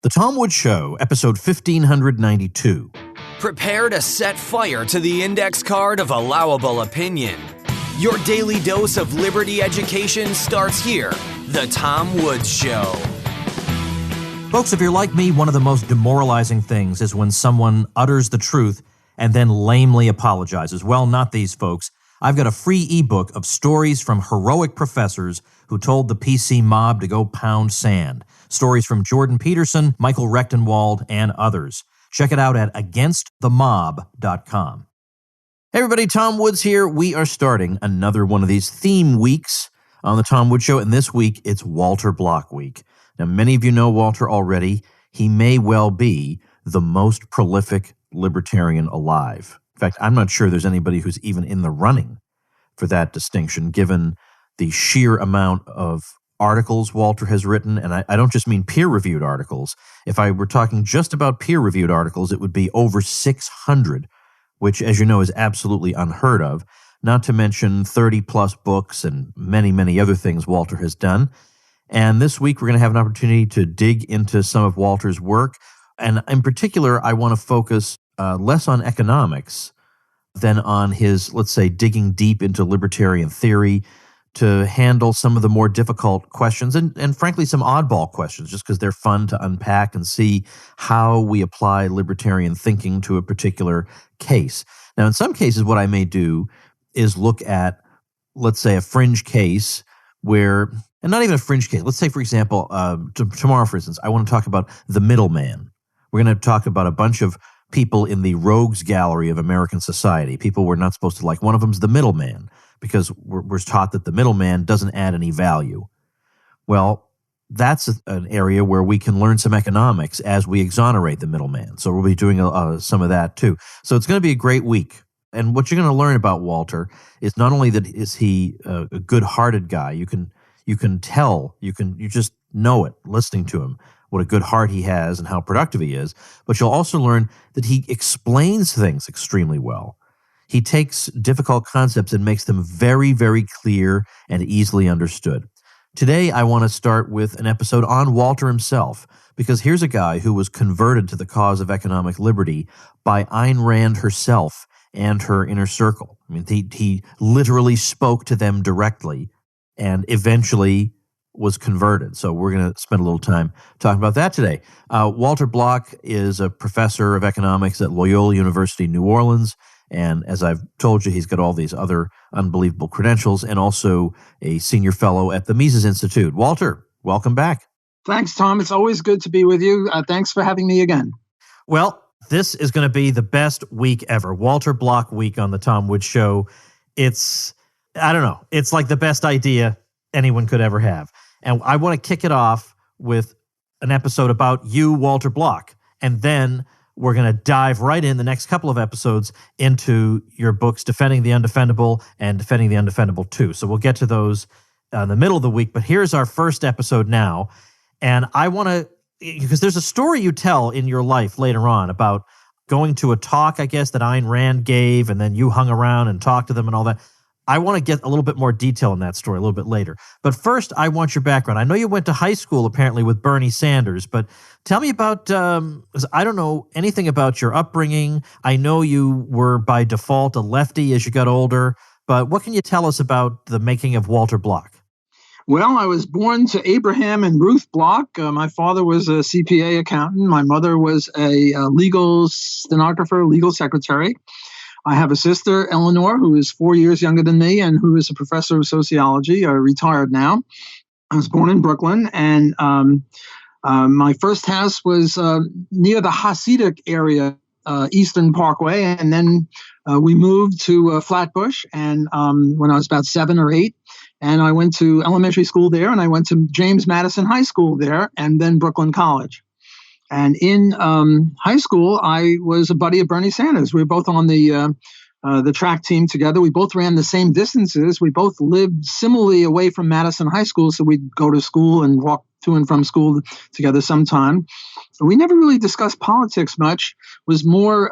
The Tom Woods Show, episode 1592. Prepare to set fire to the index card of allowable opinion. Your daily dose of liberty education starts here. The Tom Woods Show. Folks, if you're like me, one of the most demoralizing things is when someone utters the truth and then lamely apologizes. Well, not these folks. I've got a free ebook of stories from heroic professors who told the PC mob to go pound sand. Stories from Jordan Peterson, Michael Rechtenwald, and others. Check it out at againstthemob.com. Hey everybody, Tom Woods here. We are starting another one of these theme weeks on the Tom Woods Show, and this week it's Walter Block Week. Now, many of you know Walter already. He may well be the most prolific libertarian alive. In fact, I'm not sure there's anybody who's even in the running for that distinction, given the sheer amount of articles Walter has written, and I don't just mean peer-reviewed articles. If I were talking just about peer-reviewed articles, it would be over 600, which, as you know, is absolutely unheard of, not to mention 30-plus books and many, many other things Walter has done. And this week, we're going to have an opportunity to dig into some of Walter's work, and in particular, I want to focus less on economics than on his, let's say, digging deep into libertarian theory, to handle some of the more difficult questions and frankly, some oddball questions, just because they're fun to unpack and see how we apply libertarian thinking to a particular case. Now, in some cases, what I may do is look at, let's say, a fringe case where, and not even a fringe case, let's say, for example, tomorrow, for instance, I want to talk about the middleman. We're going to talk about a bunch of people in the rogues gallery of American society, people we're not supposed to like. One of them's the middleman, because we're taught that the middleman doesn't add any value. Well, that's an area where we can learn some economics as we exonerate the middleman. So we'll be doing some of that too. So it's going to be a great week. And what you're going to learn about Walter is not only that is he a good-hearted guy, you can tell, you just know it listening to him, what a good heart he has and how productive he is, but you'll also learn that he explains things extremely well. He takes difficult concepts and makes them very, very clear and easily understood. Today, I want to start with an episode on Walter himself, because here's a guy who was converted to the cause of economic liberty by Ayn Rand herself and her inner circle. I mean, he literally spoke to them directly and eventually was converted. So we're going to spend a little time talking about that today. Walter Block is a professor of economics at Loyola University, New Orleans. And as I've told you, he's got all these other unbelievable credentials and also a senior fellow at the Mises Institute. Walter, welcome back. Thanks, Tom. It's always good to be with you. Thanks for having me again. Well, this is going to be the best week ever. Walter Block Week on the Tom Woods Show. It's like the best idea anyone could ever have. And I want to kick it off with an episode about you, Walter Block. And then we're going to dive right in the next couple of episodes into your books, Defending the Undefendable and Defending the Undefendable 2. So we'll get to those in the middle of the week. But here's our first episode now. And I want to, because there's a story you tell in your life later on about going to a talk, I guess, that Ayn Rand gave, and then you hung around and talked to them and all that. I want to get a little bit more detail in that story a little bit later. But first, I want your background. I know you went to high school, apparently, with Bernie Sanders, but tell me about, I don't know anything about your upbringing. I know you were by default a lefty as you got older, but what can you tell us about the making of Walter Block? Well, I was born to Abraham and Ruth Block. My father was a CPA accountant. My mother was a legal stenographer, legal secretary. I have a sister, Eleanor, who is 4 years younger than me and who is a professor of sociology, retired now. I was born in Brooklyn, and my first house was near the Hasidic area, Eastern Parkway, and then we moved to Flatbush and when I was about 7 or 8, and I went to elementary school there, and I went to James Madison High School there, and then Brooklyn College. And in high school, I was a buddy of Bernie Sanders. We were both on the track team together. We both ran the same distances. We both lived similarly away from Madison High School, so we'd go to school and walk to and from school together sometime. We never really discussed politics much. It was more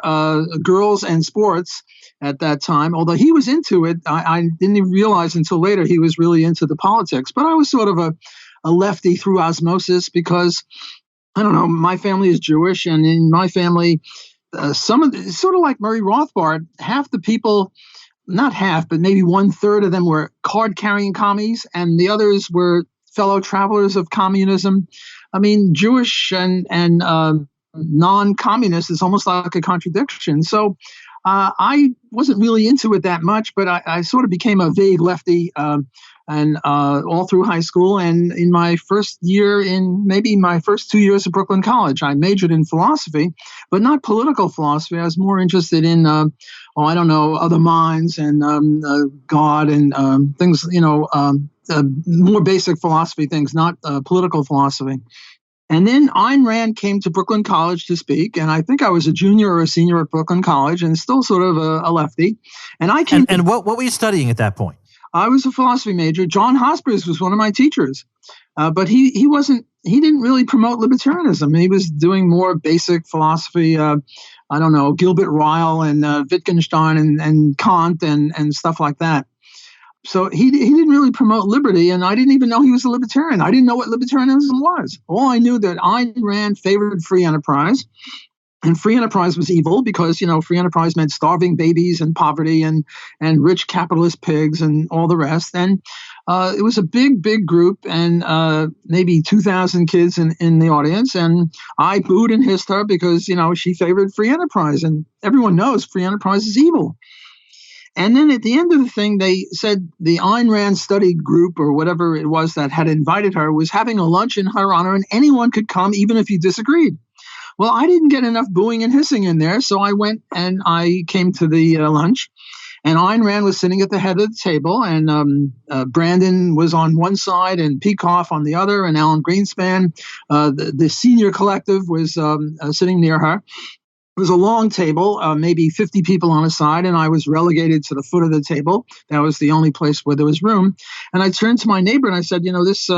girls and sports at that time. Although he was into it, I didn't even realize until later he was really into the politics. But I was sort of a lefty through osmosis because I don't know, my family is Jewish, and in my family, some of the, sort of like Murray Rothbard, half the people, not half, but maybe 1/3 of them were card carrying commies, and the others were fellow travelers of communism. I mean, Jewish and non-communist is almost like a contradiction. So I wasn't really into it that much, but I sort of became a vague lefty, and all through high school. And in my first year, in maybe my first 2 years of Brooklyn College, I majored in philosophy, but not political philosophy. I was more interested in, I don't know, other minds and God and things, more basic philosophy things, not political philosophy. And then Ayn Rand came to Brooklyn College to speak, and I think I was a junior or a senior at Brooklyn College, and still sort of a lefty. And I came. And what were you studying at that point? I was a philosophy major. John Hospers was one of my teachers, but he wasn't. He didn't really promote libertarianism. He was doing more basic philosophy. I don't know, Gilbert Ryle and Wittgenstein and Kant and stuff like that. So he didn't really promote liberty, and I didn't even know he was a libertarian. I didn't know what libertarianism was. All I knew that Ayn Rand favored free enterprise, and free enterprise was evil because, free enterprise meant starving babies and poverty and rich capitalist pigs and all the rest. And it was a big, big group, and maybe 2,000 kids in the audience. And I booed and hissed her because, she favored free enterprise, and everyone knows free enterprise is evil. And then at the end of the thing, they said the Ayn Rand study group or whatever it was that had invited her was having a lunch in her honor, and anyone could come, even if you disagreed. Well, I didn't get enough booing and hissing in there, so I went and I came to the lunch. And Ayn Rand was sitting at the head of the table, and Brandon was on one side and Peikoff on the other, and Alan Greenspan, the senior collective, was sitting near her. It was a long table, maybe 50 people on a side, and I was relegated to the foot of the table. That was the only place where there was room. And I turned to my neighbor and I said, this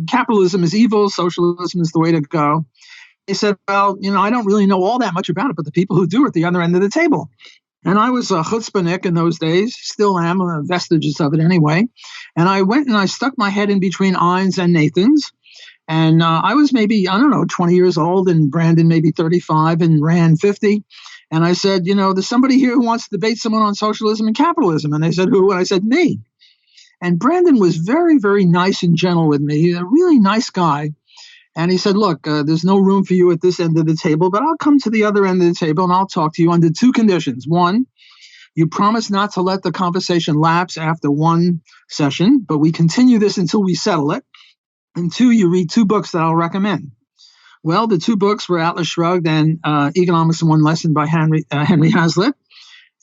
capitalism is evil, socialism is the way to go. He said, well, I don't really know all that much about it, but the people who do are at the other end of the table. And I was a chutzpahnik in those days, still am, vestiges of it anyway. And I went and I stuck my head in between Ayn's and Nathan's. And I was maybe, 20 years old, and Brandon maybe 35 and Rand 50. And I said, there's somebody here who wants to debate someone on socialism and capitalism. And they said, who? And I said, me. And Brandon was very, very nice and gentle with me. He's a really nice guy. And he said, look, there's no room for you at this end of the table, but I'll come to the other end of the table and I'll talk to you under two conditions. One, you promise not to let the conversation lapse after one session, but we continue this until we settle it. And two, you read two books that I'll recommend. Well, the two books were Atlas Shrugged and Economics in One Lesson by Henry Hazlitt.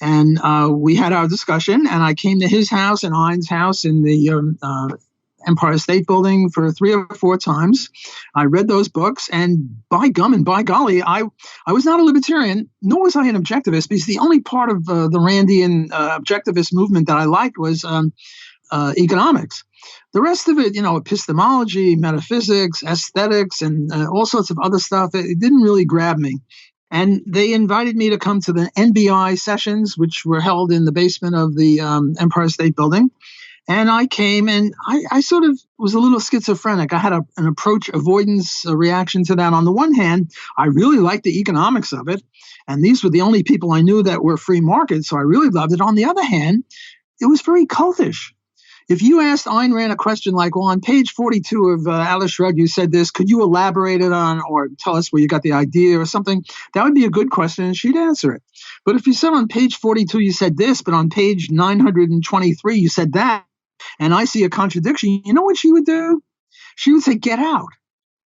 And we had our discussion, and I came to his house and Ayn's house in the Empire State Building for 3 or 4 times. I read those books, and by gum and by golly, I was not a libertarian, nor was I an objectivist, because the only part of the Randian objectivist movement that I liked was economics. The rest of it, epistemology, metaphysics, aesthetics, and all sorts of other stuff, it didn't really grab me. And they invited me to come to the NBI sessions, which were held in the basement of the Empire State Building. And I came, and I sort of was a little schizophrenic. I had an approach avoidance reaction to that. On the one hand, I really liked the economics of it, and these were the only people I knew that were free market, so I really loved it. On the other hand, it was very cultish. If you asked Ayn Rand a question like, well, on page 42 of Atlas Shrugged, you said this, could you elaborate it on or tell us where you got the idea or something? That would be a good question, and she'd answer it. But if you said on page 42 you said this, but on page 923 you said that, and I see a contradiction, you know what she would do? She would say, get out.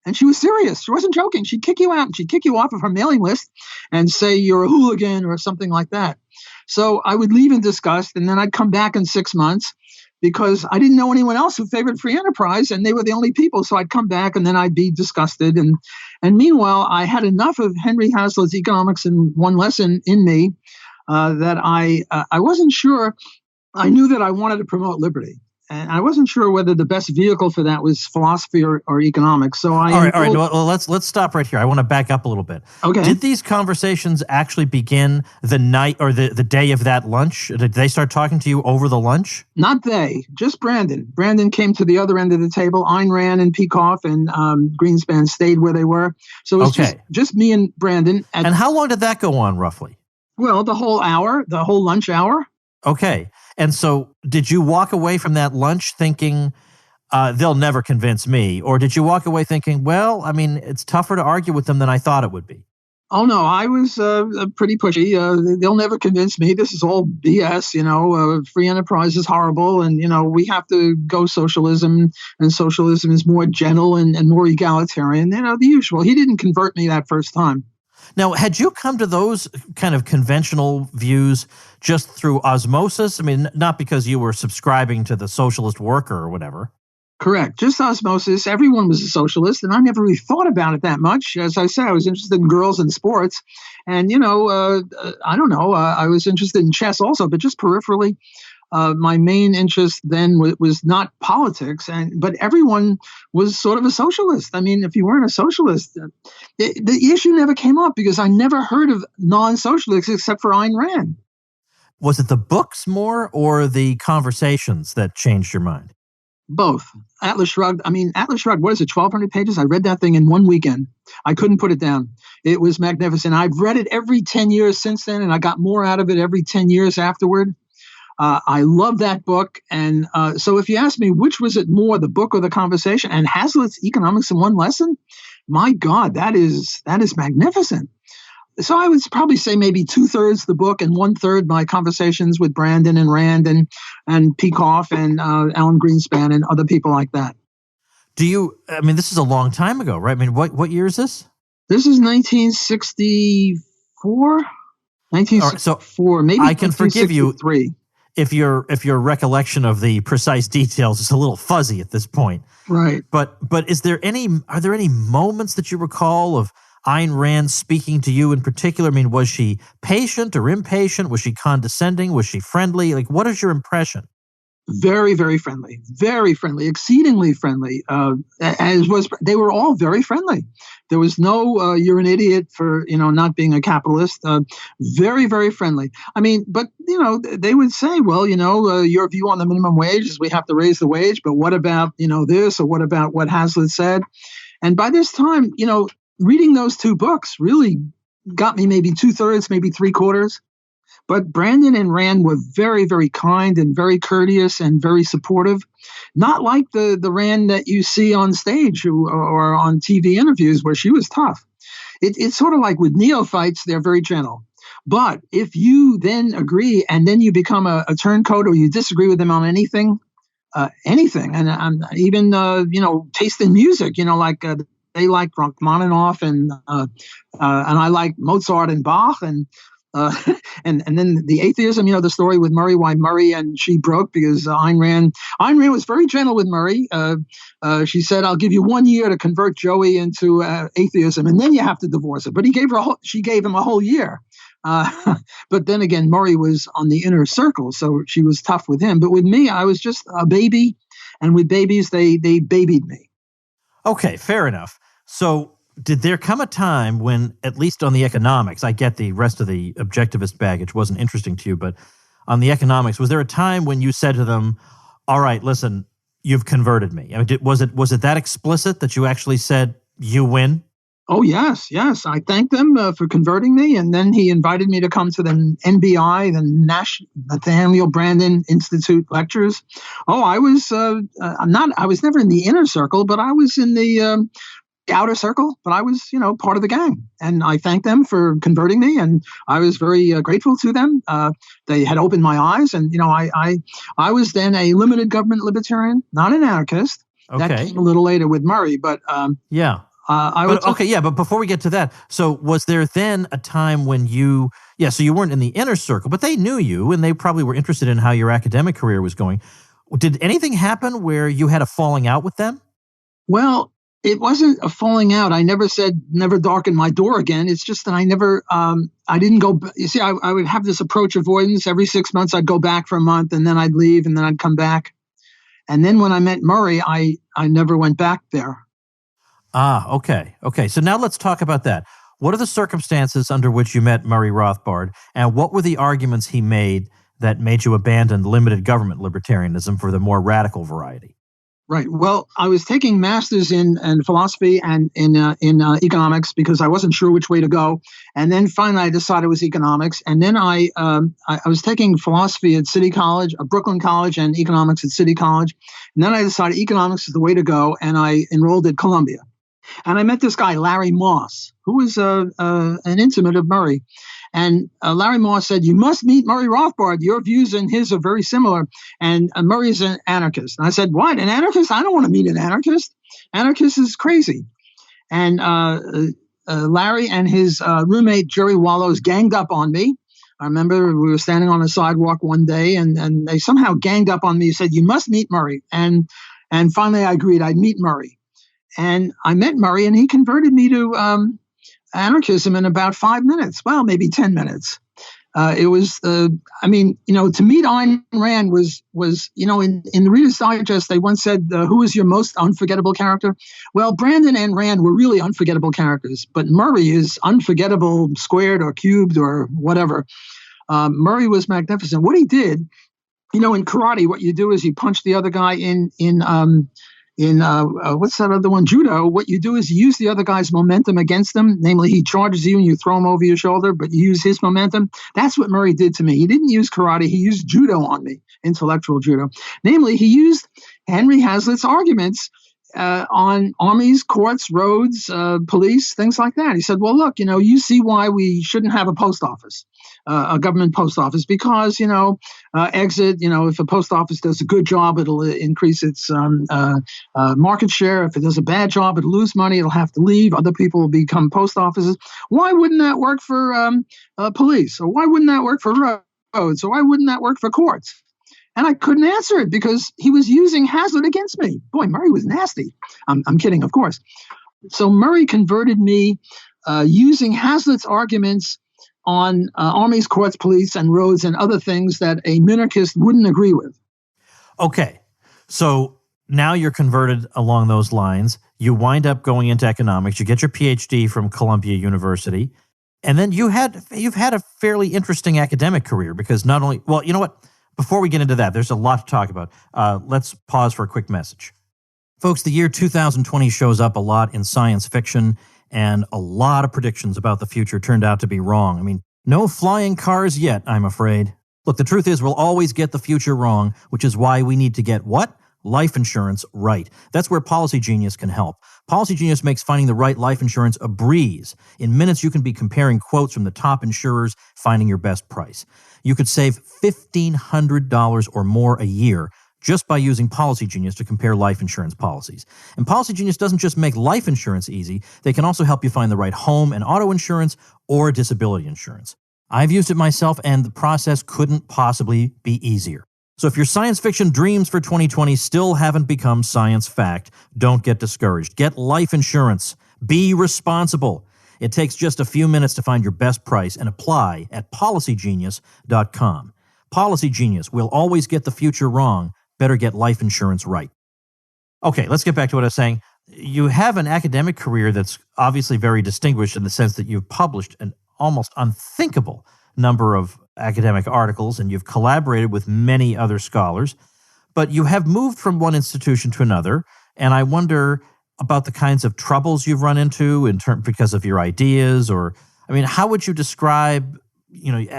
And she was serious. She wasn't joking. She'd kick you out, and she'd kick you off of her mailing list and say you're a hooligan or something like that. So I would leave in disgust, and then I'd come back in 6 months, because I didn't know anyone else who favored free enterprise, and they were the only people. So I'd come back, and then I'd be disgusted. And meanwhile, I had enough of Henry Hazlitt's Economics in One Lesson in me that I wasn't sure. I knew that I wanted to promote liberty. And I wasn't sure whether the best vehicle for that was philosophy or economics. So I all right. Well, let's stop right here. I want to back up a little bit. Okay. Did these conversations actually begin the night or the day of that lunch? Did they start talking to you over the lunch? Not they, just Brandon. Brandon came to the other end of the table. Ayn Rand and Peikoff and Greenspan stayed where they were. So it was just me and Brandon. And how long did that go on, roughly? Well, the whole lunch hour. Okay. And so did you walk away from that lunch thinking, they'll never convince me? Or did you walk away thinking, well, I mean, it's tougher to argue with them than I thought it would be? Oh, no, I was pretty pushy. They'll never convince me. This is all BS, free enterprise is horrible. And, we have to go socialism, and socialism is more gentle and more egalitarian. The usual. He didn't convert me that first time. Now, had you come to those kind of conventional views just through osmosis? I mean, not because you were subscribing to the socialist worker or whatever. Correct. Just osmosis. Everyone was a socialist, and I never really thought about it that much. As I said, I was interested in girls and sports. And, I don't know, I was interested in chess also, but just peripherally. My main interest then was not politics, but everyone was sort of a socialist. I mean, if you weren't a socialist, the issue never came up because I never heard of non-socialists except for Ayn Rand. Was it the books more or the conversations that changed your mind? Both. Atlas Shrugged. Atlas Shrugged, what is it, 1,200 pages? I read that thing in one weekend. I couldn't put it down. It was magnificent. I've read it every 10 years since then, and I got more out of it every 10 years afterward. I love that book. And so if you ask me, which was it more, the book or the conversation? And Hazlitt's Economics in One Lesson? My God, that is magnificent. So I would probably say maybe 2/3 the book and 1/3 my conversations with Brandon and Rand and Peikoff and Alan Greenspan and other people like that. This is a long time ago, right? I mean, what year is this? This is 1964. 1964, right, so maybe I can forgive you if your recollection of the precise details is a little fuzzy at this point. Right. But are there any moments that you recall of Ayn Rand speaking to you in particular? I mean, was she patient or impatient? Was she condescending? Was she friendly? Like, what is your impression? Very, very friendly, exceedingly friendly. They were all very friendly. There was no, you're an idiot for, not being a capitalist. Very, very friendly. I mean, but, they would say, well, your view on the minimum wage is we have to raise the wage, but what about, this, or what about what Hazlitt said? And by this time, reading those two books really got me maybe 2/3, maybe 3/4. But Brandon and Rand were very, very kind and very courteous and very supportive. Not like the Rand that you see on stage or on TV interviews where she was tough. It's sort of like with neophytes, they're very gentle. But if you then agree and then you become a turncoat or you disagree with them on anything, and even, taste in music, they like Rachmaninoff and I like Mozart and Bach and then the atheism, the story with Murray, why Murray and she broke because Ayn Rand was very gentle with Murray. She said, "I'll give you 1 year to convert Joey into atheism, and then you have to divorce her." But she gave him a whole year. But then again, Murray was on the inner circle, so she was tough with him. But with me, I was just a baby, and with babies, they babied me. Okay, fair enough. So did there come a time when, at least on the economics, I get the rest of the objectivist baggage wasn't interesting to you, but on the economics, was there a time when you said to them, all right, listen, you've converted me? I mean, was it that explicit that you actually said, you win? Oh, yes. I thanked them for converting me. And then he invited me to come to the NBI, the Nathaniel Brandon Institute lectures. Oh, I was I was never in the inner circle, but I was in the outer circle, but I was, part of the gang. And I thanked them for converting me. And I was very grateful to them. They had opened my eyes. And, I was then a limited government libertarian, not an anarchist. Okay. That came a little later with Murray, but yeah. But before we get to that, so was there then a time when so you weren't in the inner circle, but they knew you and they probably were interested in how your academic career was going. Did anything happen where you had a falling out with them? Well, it wasn't a falling out. I never said, never darken my door again. It's just that I never, I didn't go, you see, I would have this approach avoidance. Every 6 months, I'd go back for a month and then I'd leave and then I'd come back. And then when I met Murray, I never went back there. Okay. So now let's talk about that. What are the circumstances under which you met Murray Rothbard, and what were the arguments he made that made you abandon limited government libertarianism for the more radical variety? Right. Well, I was taking masters in philosophy and in economics because I wasn't sure which way to go. And then finally, I decided it was economics. And then I was taking philosophy at City College, Brooklyn College, and economics at City College. And then I decided economics is the way to go, and I enrolled at Columbia. And I met this guy, Larry Moss, who was an intimate of Murray. And Larry Moss said, "You must meet Murray Rothbard. Your views and his are very similar. And Murray's an anarchist." And I said, "What, an anarchist? I don't want to meet an anarchist. Anarchist is crazy." And Larry and his roommate, Jerry Wallows, ganged up on me. I remember we were standing on a sidewalk one day, and they somehow ganged up on me and said, "You must meet Murray." And finally, I agreed I'd meet Murray. And I met Murray, and he converted me to anarchism in about 5 minutes. Well, maybe 10 minutes. It was, to meet Ayn Rand was in the Reader's Digest, they once said, who is your most unforgettable character? Well, Brandon and Rand were really unforgettable characters, but Murray is unforgettable squared or cubed or whatever. Murray was magnificent. What he did, in karate, what you do is you punch the other guy in what's that other one? Judo. What you do is you use the other guy's momentum against him. Namely, he charges you and you throw him over your shoulder, but you use his momentum. That's what Murray did to me. He didn't use karate. He used judo on me, intellectual judo. Namely, he used Henry Hazlitt's arguments on armies, courts, roads, police, things like that. He said, well, look, you see why we shouldn't have a post office. A government post office, because, exit, if a post office does a good job, it'll increase its market share. If it does a bad job, it'll lose money. It'll have to leave. Other people will become post offices. Why wouldn't that work for police? Or why wouldn't that work for roads? Or why wouldn't that work for courts? And I couldn't answer it because he was using Hazlitt against me. Boy, Murray was nasty. I'm kidding, of course. So Murray converted me using Hazlitt's arguments on armies, courts, police, and roads, and other things that a minarchist wouldn't agree with. Okay, so now you're converted along those lines. You wind up going into economics. You get your PhD from Columbia University, and then you've had a fairly interesting academic career because not only, well, you know what? Before we get into that, there's a lot to talk about. Let's pause for a quick message. Folks, the year 2020 shows up a lot in science fiction, and a lot of predictions about the future turned out to be wrong. I mean, no flying cars yet, I'm afraid. Look, the truth is we'll always get the future wrong, which is why we need to get what? Life insurance right. That's where Policy Genius can help. Policy Genius makes finding the right life insurance a breeze. In minutes, you can be comparing quotes from the top insurers, finding your best price. You could save $1,500 or more a year just by using Policy Genius to compare life insurance policies. And Policy Genius doesn't just make life insurance easy, they can also help you find the right home and auto insurance or disability insurance. I've used it myself, and the process couldn't possibly be easier. So if your science fiction dreams for 2020 still haven't become science fact, don't get discouraged. Get life insurance. Be responsible. It takes just a few minutes to find your best price and apply at policygenius.com. Policy Genius will always get the future wrong. Better get life insurance right. Okay, let's get back to what I was saying. You have an academic career that's obviously very distinguished in the sense that you've published an almost unthinkable number of academic articles, and you've collaborated with many other scholars, but you have moved from one institution to another, and I wonder about the kinds of troubles you've run into because of your ideas, or, I mean, how would you describe,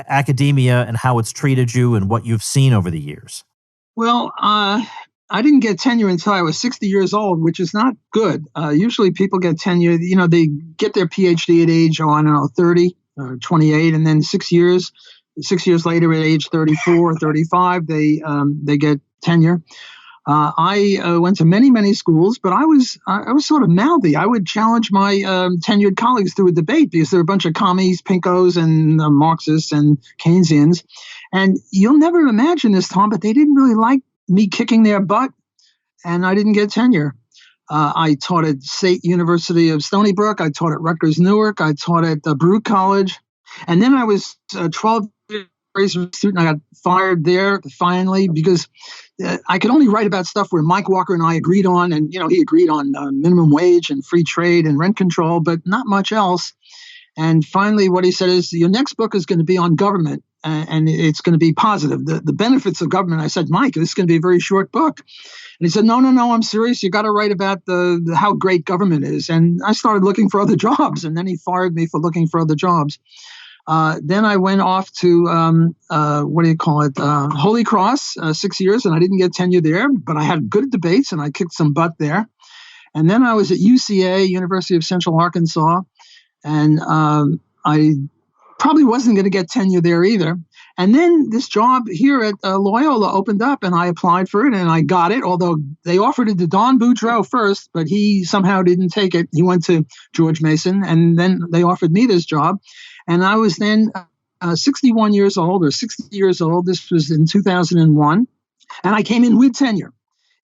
academia and how it's treated you and what you've seen over the years? Well, I didn't get tenure until I was 60 years old, which is not good. Usually people get tenure, they get their PhD at age, 30 or 28, and then 6 years later at age 34 or 35, they get tenure. I went to many, many schools, but I was sort of mouthy. I would challenge my tenured colleagues through a debate because they're a bunch of commies, pinkos, and Marxists and Keynesians. And you'll never imagine this, Tom, but they didn't really like me kicking their butt, and I didn't get tenure. I taught at State University of Stony Brook. I taught at Rutgers Newark. I taught at Baruch College. And then I was 12 student. I got fired there finally because I could only write about stuff where Mike Walker and I agreed on, and he agreed on minimum wage and free trade and rent control, but not much else. And finally, what he said is, your next book is going to be on government, and it's going to be positive, the benefits of government. I said, Mike, this is going to be a very short book. And he said, no, I'm serious. You got to write about the how great government is. And I started looking for other jobs, and then he fired me for looking for other jobs. Then I went off to, Holy Cross, 6 years, and I didn't get tenure there, but I had good debates, and I kicked some butt there. And then I was at UCA, University of Central Arkansas, and I probably wasn't going to get tenure there either. And then this job here at Loyola opened up, and I applied for it, and I got it, although they offered it to Don Boudreaux first, but he somehow didn't take it. He went to George Mason, and then they offered me this job. And I was then 61 years old or 60 years old. This was in 2001. And I came in with tenure.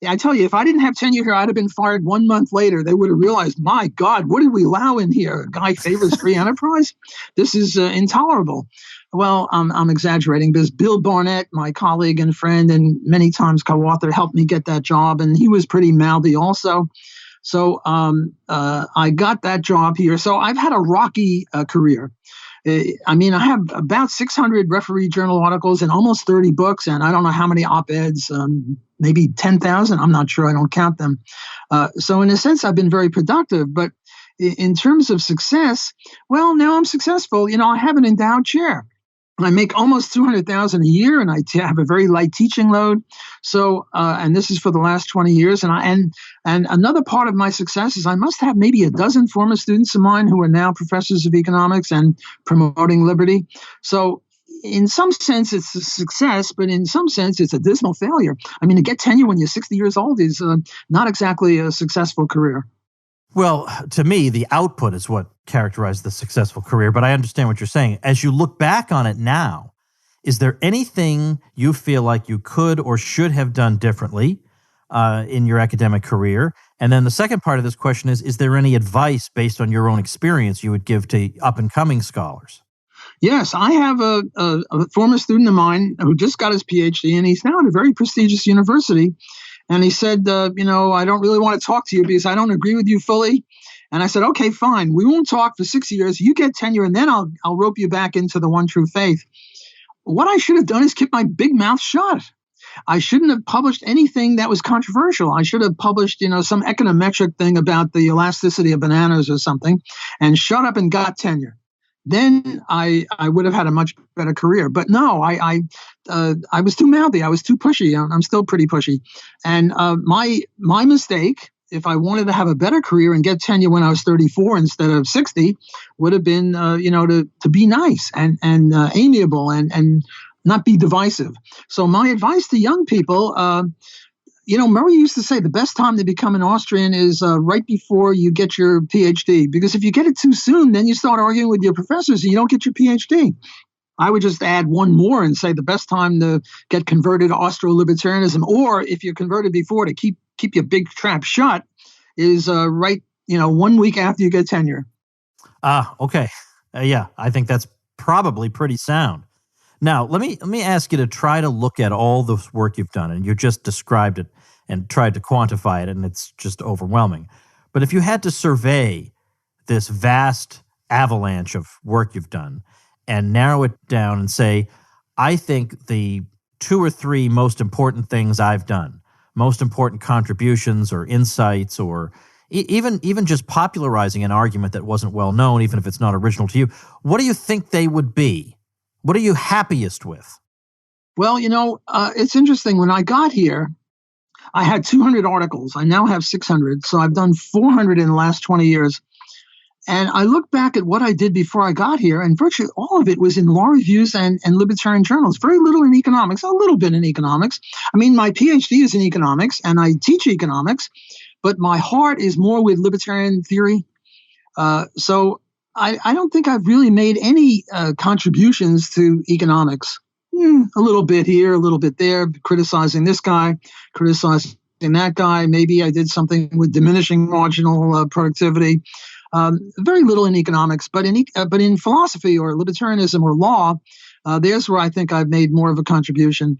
I tell you, if I didn't have tenure here, I'd have been fired 1 month later. They would have realized, my God, what did we allow in here? A guy favors free enterprise? This is intolerable. Well, I'm exaggerating because Bill Barnett, my colleague and friend and many times co-author, helped me get that job. And he was pretty mouthy also. So I got that job here. So I've had a rocky career. I have about 600 referee journal articles and almost 30 books, and I don't know how many op-eds, maybe 10,000. I'm not sure. I don't count them. So in a sense, I've been very productive. But in terms of success, well, now I'm successful. I have an endowed chair. I make almost $200,000 a year, and I have a very light teaching load. So, and this is for the last 20 years. And another part of my success is I must have maybe a dozen former students of mine who are now professors of economics and promoting liberty. So, in some sense, it's a success, but in some sense, it's a dismal failure. To get tenure when you're 60 years old is not exactly a successful career. Well, to me, the output is what characterized the successful career, but I understand what you're saying. As you look back on it now, is there anything you feel like you could or should have done differently in your academic career? And then the second part of this question is there any advice based on your own experience you would give to up-and-coming scholars? Yes, I have a former student of mine who just got his PhD, and he's now at a very prestigious university. And he said, I don't really want to talk to you because I don't agree with you fully. And I said, okay, fine. We won't talk for 6 years. You get tenure, and then I'll rope you back into the one true faith. What I should have done is keep my big mouth shut. I shouldn't have published anything that was controversial. I should have published, some econometric thing about the elasticity of bananas or something, and shut up and got tenure. Then I would have had a much better career. But no, I was too mouthy. I was too pushy. I'm still pretty pushy. And my mistake, if I wanted to have a better career and get tenure when I was 34 instead of 60, would have been, to be nice and amiable and not be divisive. So my advice to young people, Murray used to say the best time to become an Austrian is right before you get your PhD, because if you get it too soon, then you start arguing with your professors and you don't get your PhD. I would just add one more and say the best time to get converted to Austro-libertarianism, or if you're converted before, to keep your big trap shut, is right 1 week after you get tenure. Okay. Yeah, I think that's probably pretty sound. Now, let me ask you to try to look at all the work you've done, and you just described it and tried to quantify it, and it's just overwhelming. But if you had to survey this vast avalanche of work you've done and narrow it down and say, I think the 2 or 3 most important things I've done, most important contributions or insights, or even just popularizing an argument that wasn't well known, even if it's not original to you, what do you think they would be? What are you happiest with? Well, it's interesting. When I got here, I had 200 articles. I now have 600. So I've done 400 in the last 20 years. And I look back at what I did before I got here, and virtually all of it was in law reviews and libertarian journals. Very little in economics, a little bit in economics. My PhD is in economics, and I teach economics, but my heart is more with libertarian theory. So I don't think I've really made any contributions to economics. A little bit here, a little bit there, criticizing this guy, criticizing that guy. Maybe I did something with diminishing marginal productivity. Very little in economics, but in philosophy or libertarianism or law, There's where I think I've made more of a contribution.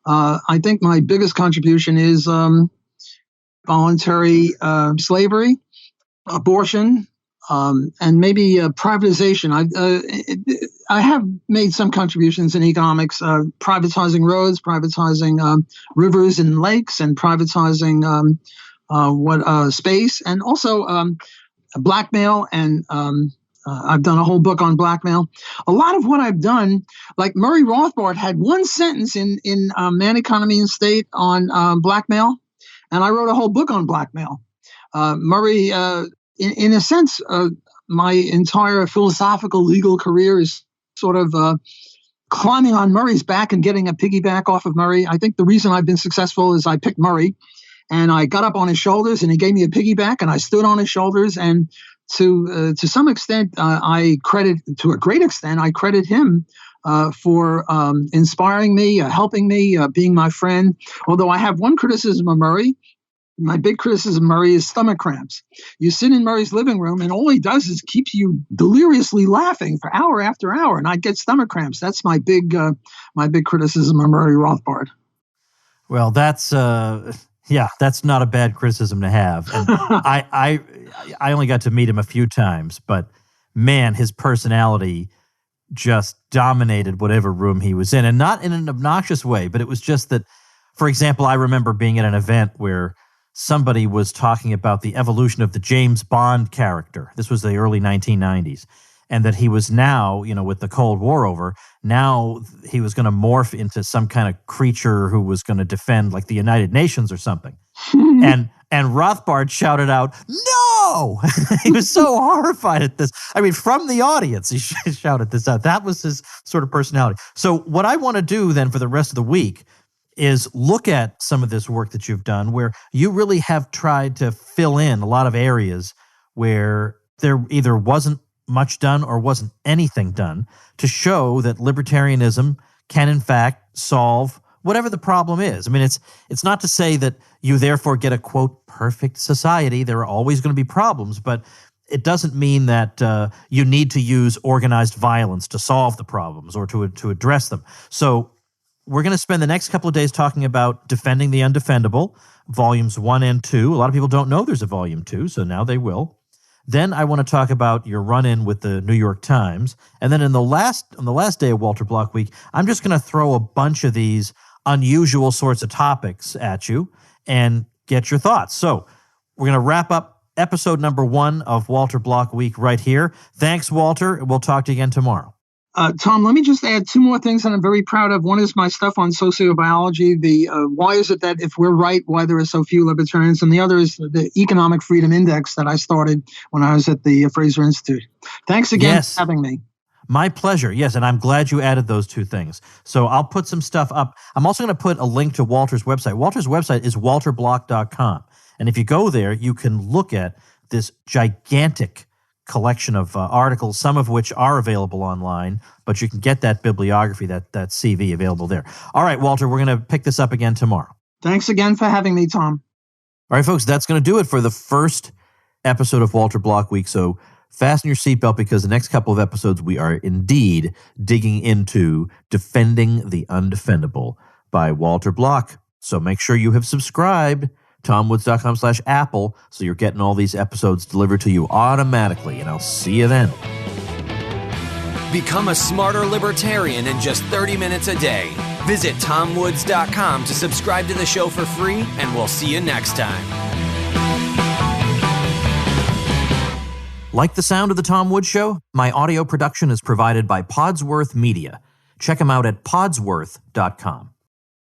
I think my biggest contribution is voluntary slavery, abortion, and maybe privatization. I have made some contributions in economics, privatizing roads, privatizing rivers and lakes, and privatizing space, and also blackmail. And I've done a whole book on blackmail. A lot of what I've done, like Murray Rothbard had one sentence in Man, Economy, and State on blackmail, and I wrote a whole book on blackmail. Murray, in a sense, my entire philosophical legal career is sort of climbing on Murray's back and getting a piggyback off of Murray. I think the reason I've been successful is I picked Murray, and I got up on his shoulders, and he gave me a piggyback, and I stood on his shoulders. And to some extent, to a great extent, I credit him for inspiring me, helping me, being my friend. Although I have one criticism of Murray. My big criticism of Murray is stomach cramps. You sit in Murray's living room, and all he does is keeps you deliriously laughing for hour after hour, and I get stomach cramps. That's my big criticism of Murray Rothbard. Well, that's not a bad criticism to have. And I only got to meet him a few times, but man, his personality just dominated whatever room he was in, and not in an obnoxious way, but it was just that, for example, I remember being at an event where somebody was talking about the evolution of the James Bond character. This was the early 1990s. And that he was now, with the Cold War over, now he was going to morph into some kind of creature who was going to defend like the United Nations or something. And Rothbard shouted out, "No!" He was so horrified at this. I mean, from the audience, he shouted this out. That was his sort of personality. So what I want to do then for the rest of the week is look at some of this work that you've done where you really have tried to fill in a lot of areas where there either wasn't much done or wasn't anything done to show that libertarianism can in fact solve whatever the problem is. I mean, it's not to say that you therefore get a, quote, perfect society. There are always going to be problems, but it doesn't mean that you need to use organized violence to solve the problems or to address them. So we're going to spend the next couple of days talking about Defending the Undefendable, volumes 1 and 2. A lot of people don't know there's a volume 2, so now they will. Then I want to talk about your run-in with the New York Times. And then on the last day of Walter Block Week, I'm just going to throw a bunch of these unusual sorts of topics at you and get your thoughts. So we're going to wrap up episode number 1 of Walter Block Week right here. Thanks, Walter. We'll talk to you again tomorrow. Tom, let me just add 2 more things that I'm very proud of. One is my stuff on sociobiology, why is it that if we're right, why there are so few libertarians, and the other is the Economic Freedom Index that I started when I was at the Fraser Institute. Thanks again for having me. My pleasure. Yes, and I'm glad you added those 2 things. So I'll put some stuff up. I'm also going to put a link to Walter's website. Walter's website is walterblock.com. And if you go there, you can look at this gigantic collection of articles, some of which are available online, but you can get that bibliography, that CV available there. All right, Walter, we're going to pick this up again tomorrow. Thanks again for having me, Tom. All right, folks, that's going to do it for the first episode of Walter Block Week. So fasten your seatbelt because the next couple of episodes we are indeed digging into Defending the Undefendable by Walter Block. So make sure you have subscribed. TomWoods.com/Apple, so you're getting all these episodes delivered to you automatically, and I'll see you then. Become a smarter libertarian in just 30 minutes a day. Visit TomWoods.com to subscribe to the show for free, and we'll see you next time. Like the sound of The Tom Woods Show? My audio production is provided by Podsworth Media. Check them out at podsworth.com.